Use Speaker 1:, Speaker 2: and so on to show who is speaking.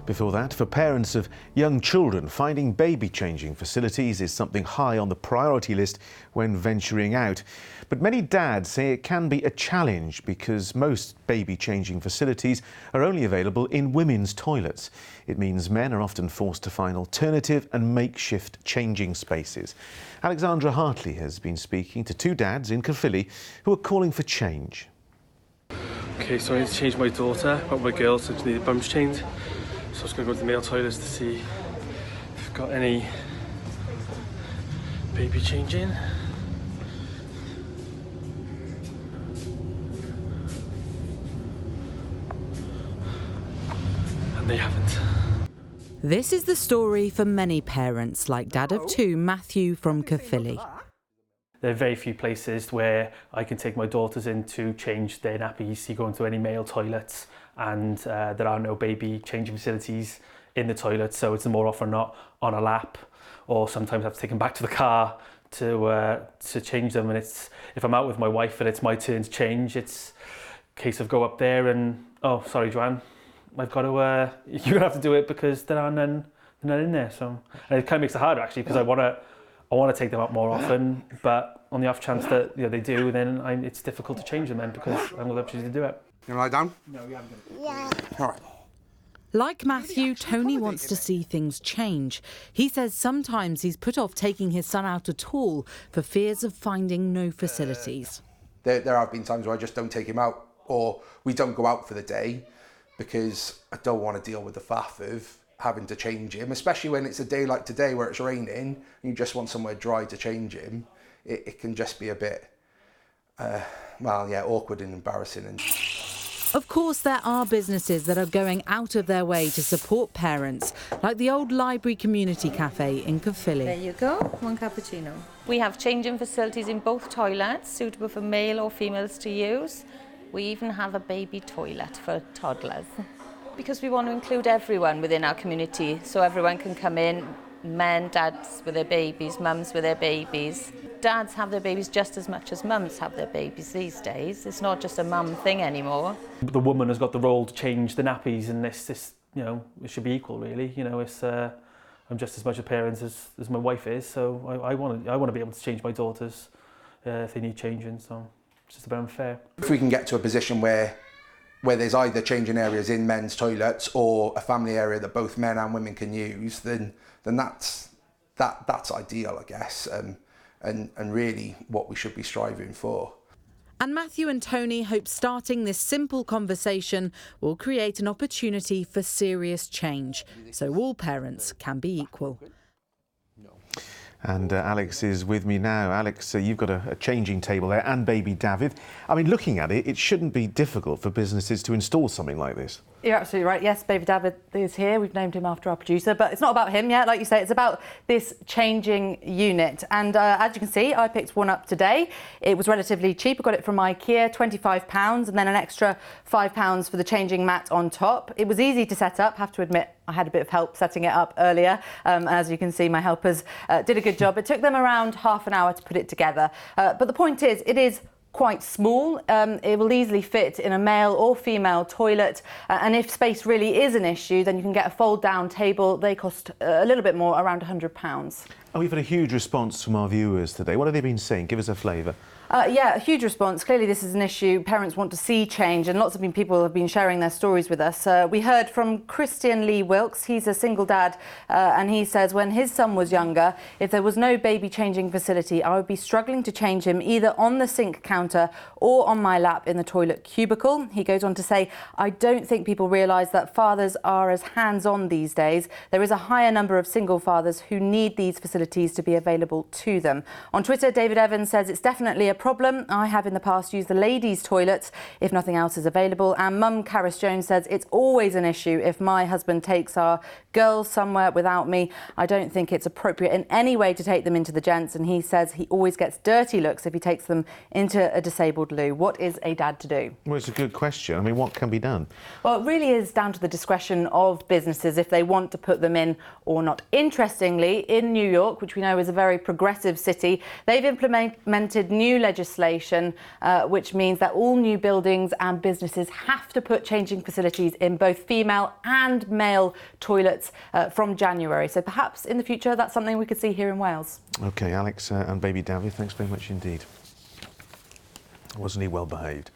Speaker 1: Before that, for parents of young children, finding baby-changing facilities is something high on the priority list when venturing out. But many dads say it can be a challenge because most baby-changing facilities are only available in women's toilets. It means men are often forced to find alternative and makeshift changing spaces. Alexandra Hartley has been speaking to two dads in Caerphilly who are calling for change.
Speaker 2: Okay, so I need to change my daughter, but my girl said she needed bums changed. So I was going to go to the male toilets to see if they've got any baby changing. And they haven't.
Speaker 3: This is the story for many parents, like dad of two, Matthew from Caerphilly.
Speaker 2: There are very few places where I can take my daughters in to change their nappies. You go into any male toilets and there are no baby changing facilities in the toilet, so it's more often not on a lap, or sometimes I have to take them back to the car to change them. And it's, if I'm out with my wife and it's my turn to change, it's a case of go up there and, oh, sorry, Joanne, I've got to, you're going to have to do it because there are none in there. So, and it kind of makes it harder actually, because I want to take them out more often, but on the off chance that they do, then it's difficult to change them then because I haven't got the opportunity to do it.
Speaker 4: You want to lie down?
Speaker 2: No, you haven't.
Speaker 4: Yeah. All right.
Speaker 3: Like Matthew, Tony wants to see things change. He says sometimes he's put off taking his son out at all for fears of finding no facilities.
Speaker 4: There have been times where I just don't take him out, or we don't go out for the day because I don't want to deal with the faff of having to change him, especially when it's a day like today where it's raining and you just want somewhere dry to change him. It can just be a bit, awkward and embarrassing.
Speaker 3: Of course, there are businesses that are going out of their way to support parents, like the old Library Community Cafe in Caerphilly.
Speaker 5: There you go, one cappuccino. We have changing facilities in both toilets, suitable for male or females to use. We even have a baby toilet for toddlers. Because we want to include everyone within our community, so everyone can come in, men, dads with their babies, mums with their babies. Dads have their babies just as much as mums have their babies these days. It's not just a mum thing anymore.
Speaker 2: The woman has got the role to change the nappies, and this it should be equal really. It's I'm just as much a parent as my wife is, so I want to be able to change my daughters if they need changing. So it's just a bit unfair.
Speaker 4: If we can get to a position where there's either changing areas in men's toilets or a family area that both men and women can use, then that's ideal, I guess, and really what we should be striving for.
Speaker 3: And Matthew and Tony hope starting this simple conversation will create an opportunity for serious change, so all parents can be equal.
Speaker 1: And Alex is with me now. Alex, you've got a changing table there and baby David. I mean, looking at it, it shouldn't be difficult for businesses to install something like this.
Speaker 6: You're absolutely right. Yes, baby David is here. We've named him after our producer, but it's not about him yet. Like you say, it's about this changing unit. And as you can see, I picked one up today. It was relatively cheap. I got it from IKEA, £25, and then an extra £5 for the changing mat on top. It was easy to set up. Have to admit, I had a bit of help setting it up earlier. As you can see, my helpers did a good job. It took them around half an hour to put it together. But the point is, it is quite small. It will easily fit in a male or female toilet, and if space really is an issue, then you can get a fold down table. They cost a little bit more, around £100.
Speaker 1: And we've had a huge response from our viewers today. What have they been saying? Give us a flavour.
Speaker 6: Yeah, a huge response. Clearly this is an issue parents want to see change, and lots of people have been sharing their stories with us. We heard from Christian Lee Wilkes. He's a single dad, and he says when his son was younger, if there was no baby changing facility, I would be struggling to change him either on the sink counter or on my lap in the toilet cubicle. He goes on to say, I don't think people realise that fathers are as hands-on these days. There is a higher number of single fathers who need these facilities to be available to them. On Twitter, David Evans says it's definitely a problem. I have in the past used the ladies' toilets if nothing else is available. And Mum Caris Jones says it's always an issue if my husband takes our girls somewhere without me. I don't think it's appropriate in any way to take them into the gents, and he says he always gets dirty looks if he takes them into a disabled loo. What is a dad to do?
Speaker 1: Well, it's a good question. I mean, what can be done?
Speaker 6: Well, it really is down to the discretion of businesses if they want to put them in or not. Interestingly, in New York, which we know is a very progressive city, they've implemented new legislation which means that all new buildings and businesses have to put changing facilities in both female and male toilets from January. So perhaps in the future that's something we could see here in Wales.
Speaker 1: OK, Alex and baby Davy, thanks very much indeed. Wasn't he well behaved?